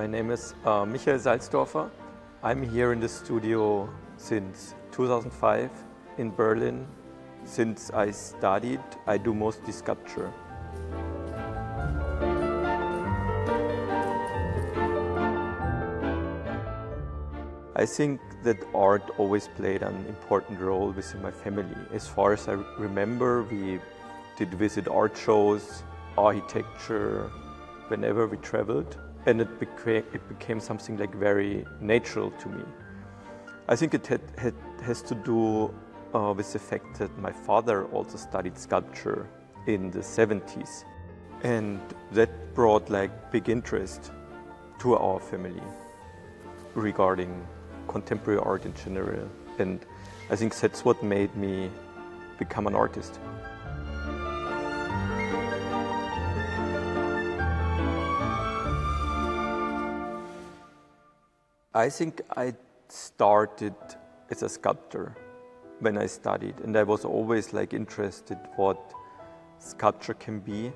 My name is Sailstorfer. I'm here in the studio since 2005 in Berlin. Since I studied, I do mostly sculpture. I think that art always played an important role within my family. As far as I remember, we did visit art shows, architecture, whenever we traveled, and it became something like very natural to me. I think it has to do with the fact that my father also studied sculpture in the 70s, and that brought like big interest to our family regarding contemporary art in general, and I think that's what made me become an artist. I think I started as a sculptor when I studied, and I was always like interested what sculpture can be,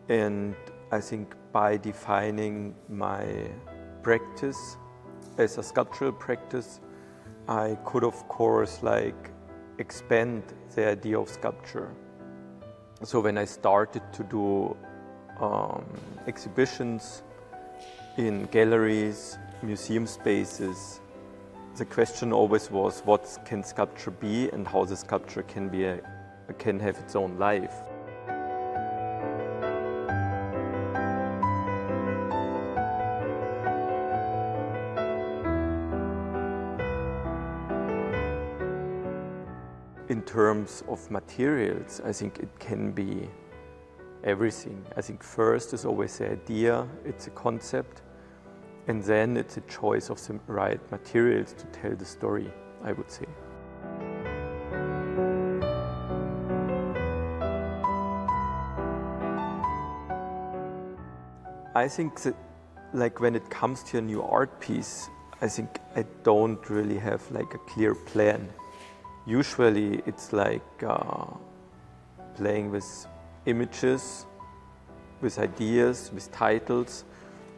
and I think by defining my practice as a sculptural practice, I could of course like expand the idea of sculpture. So when I started to do exhibitions in galleries, museum spaces, the question always was, what can sculpture be and how the sculpture can have its own life. In terms of materials, I think it can be everything. I think first is always the idea, it's a concept, and then it's a choice of the right materials to tell the story, I would say. I think that like when it comes to a new art piece, I think I don't really have like a clear plan. Usually it's like playing with images, with ideas, with titles,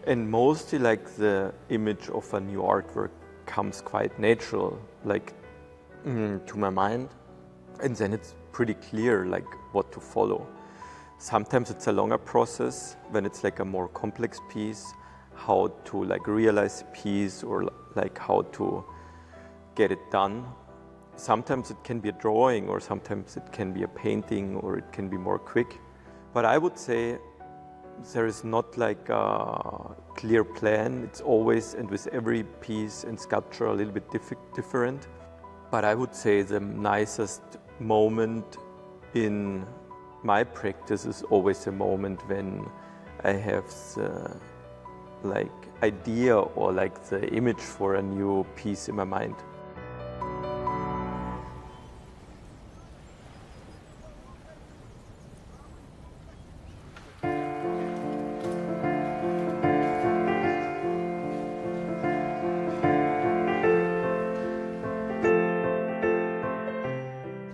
and mostly like the image of a new artwork comes quite natural, like to my mind, and then it's pretty clear like what to follow. Sometimes it's a longer process when it's like a more complex piece, how to like realize the piece or like how to get it done. Sometimes it can be a drawing, or sometimes it can be a painting, or it can be more quick. But I would say there is not like a clear plan. It's always, and with every piece and sculpture, a little bit different. But I would say the nicest moment in my practice is always a moment when I have the like idea or like the image for a new piece in my mind.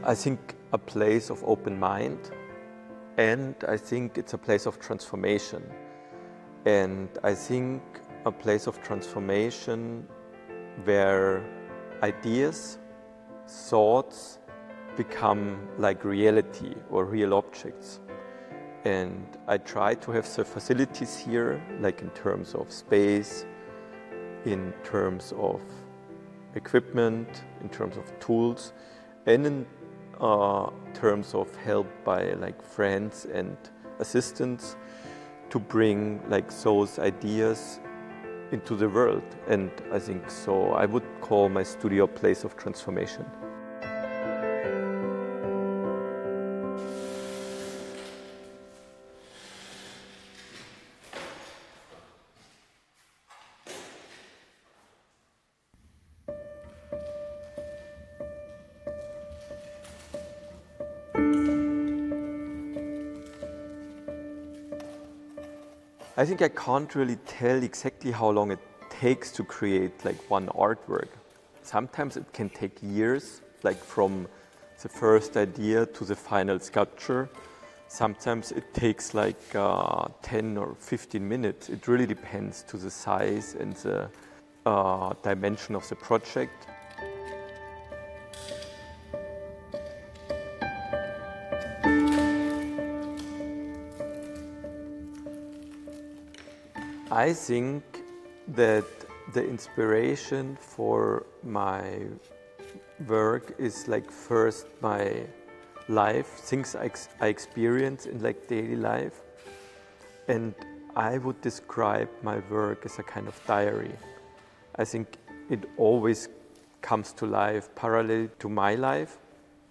I think a place of open mind, and I think it's a place of transformation. And I think a place of transformation where ideas, thoughts become like reality or real objects. And I try to have the facilities here, like in terms of space, in terms of equipment, in terms of tools, and in terms of help by like friends and assistants to bring like those ideas into the world. And I think so I would call my studio a place of transformation. I think I can't really tell exactly how long it takes to create like one artwork. Sometimes it can take years, like from the first idea to the final sculpture. sometimes it takes like 10 or 15 minutes. It really depends to the size and the dimension of the project. I think that the inspiration for my work is like first my life, things I experience in like daily life, and I would describe my work as a kind of diary. I think it always comes to life parallel to my life,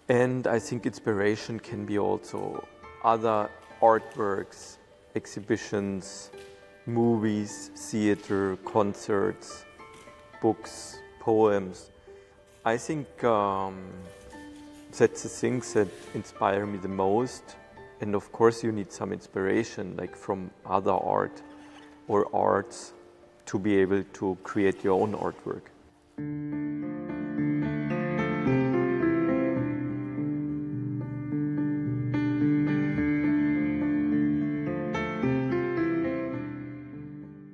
and I think inspiration can be also other artworks, exhibitions, movies, theater, concerts, books, poems. I think that's the things that inspire me the most. And of course you need some inspiration like from other art or arts to be able to create your own artwork.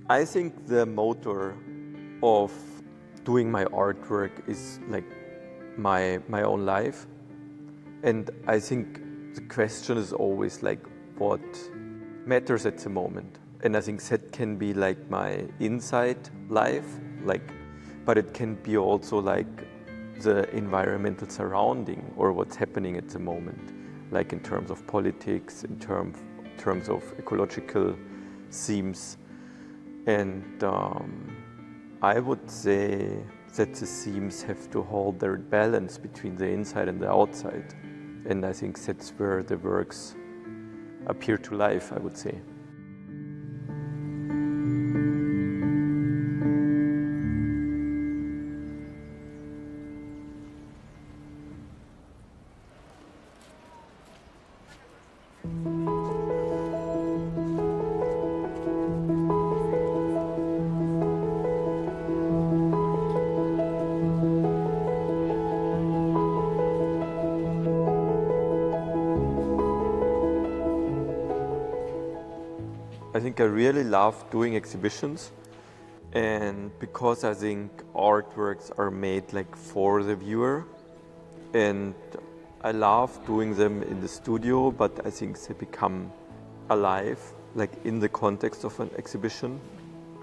I think the motor of doing my artwork is like my own life, and I think the question is always like what matters at the moment, and I think that can be like my inside life, like, but it can be also like the environmental surrounding or what's happening at the moment, like in terms of politics, in terms of ecological themes. And I would say that the themes have to hold their balance between the inside and the outside. And I think that's where the works appear to life, I would say. I think I really love doing exhibitions, and because I think artworks are made like for the viewer, and I love doing them in the studio, but I think they become alive like in the context of an exhibition.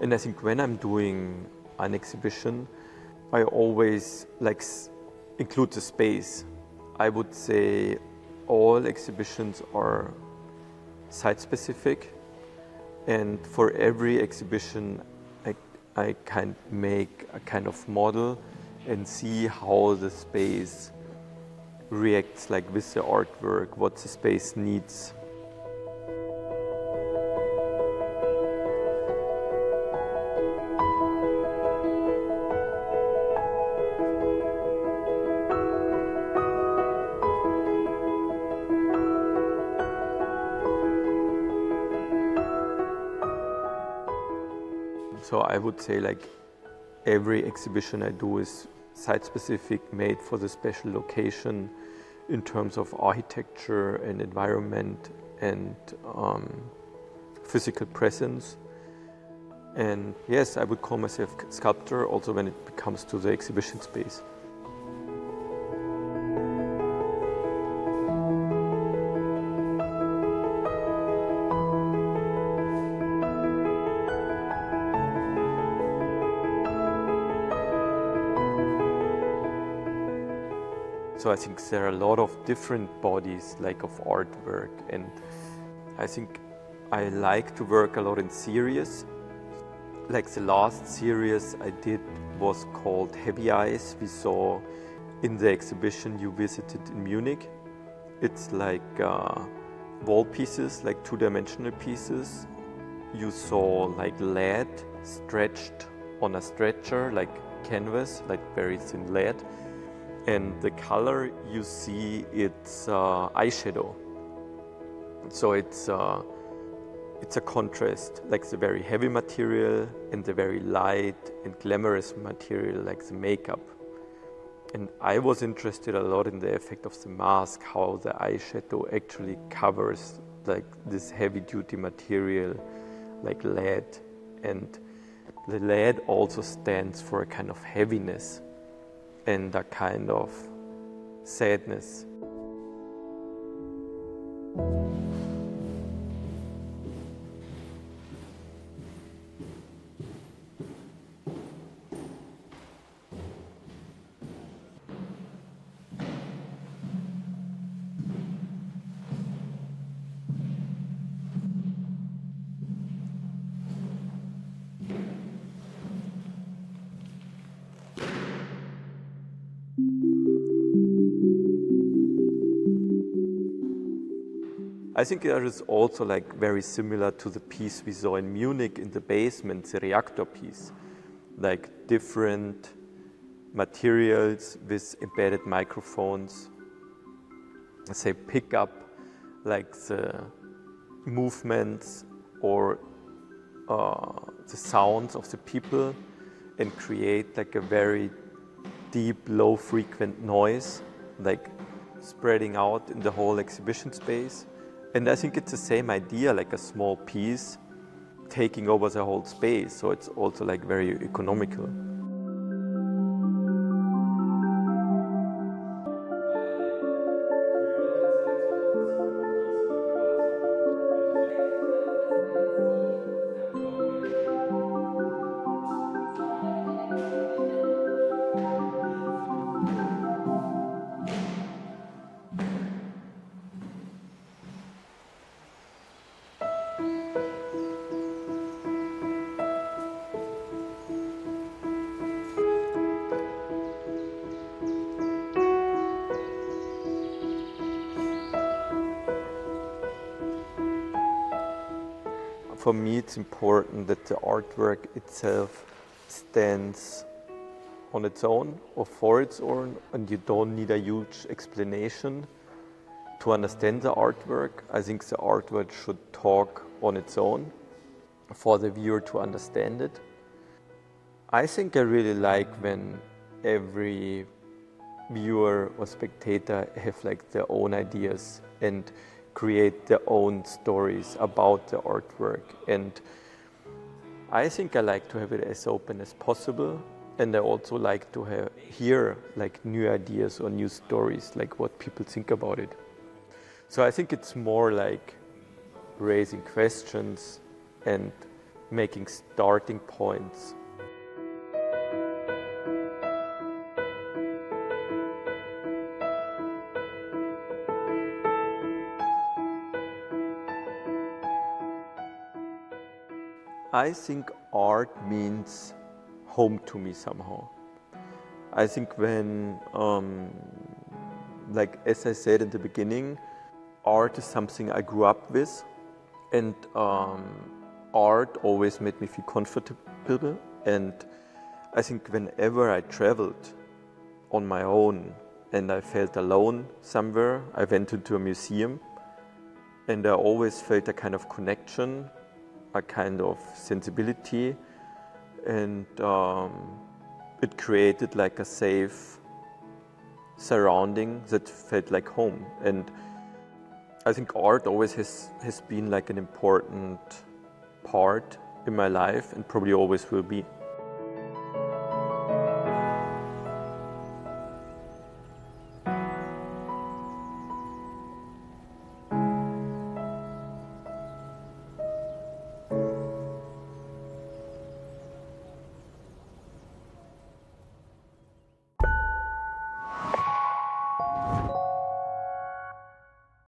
And I think when I'm doing an exhibition, I always like include the space. I would say all exhibitions are site-specific. And for every exhibition, I can make a kind of model and see how the space reacts like with the artwork, what the space needs. So I would say like every exhibition I do is site-specific, made for the special location in terms of architecture and environment and physical presence. And yes, I would call myself a sculptor also when it comes to the exhibition space. So I think there are a lot of different bodies like of artwork, and I think I like to work a lot in series. Like the last series I did was called Heavy Eyes. We saw in the exhibition you visited in Munich. It's like wall pieces, like two-dimensional pieces. You saw like lead stretched on a stretcher, like canvas, like very thin lead. And the color you see, it's eyeshadow. So it's a contrast, like the very heavy material and the very light and glamorous material, like the makeup. And I was interested a lot in the effect of the mask, how the eyeshadow actually covers like this heavy-duty material like lead, and the lead also stands for a kind of heaviness and a kind of sadness. I think that is also like very similar to the piece we saw in Munich in the basement, the reactor piece. Like different materials with embedded microphones, say pick up like the movements or the sounds of the people and create like a very deep, low frequent noise, like spreading out in the whole exhibition space. And I think it's the same idea, like a small piece taking over the whole space, so it's also like very economical. For me, it's important that the artwork itself stands on its own or for its own, and you don't need a huge explanation to understand the artwork. I think the artwork should talk on its own for the viewer to understand it. I think I really like when every viewer or spectator have like their own ideas and create their own stories about the artwork, and I think I like to have it as open as possible, and I also like to hear like new ideas or new stories, like what people think about it. So I think it's more like raising questions and making starting points. I think art means home to me somehow. I think when, like as I said in the beginning, art is something I grew up with, and art always made me feel comfortable. And I think whenever I traveled on my own and I felt alone somewhere, I went into a museum, and I always felt a kind of connection, a kind of sensibility, and it created like a safe surrounding that felt like home. And I think art always has been like an important part in my life and probably always will be.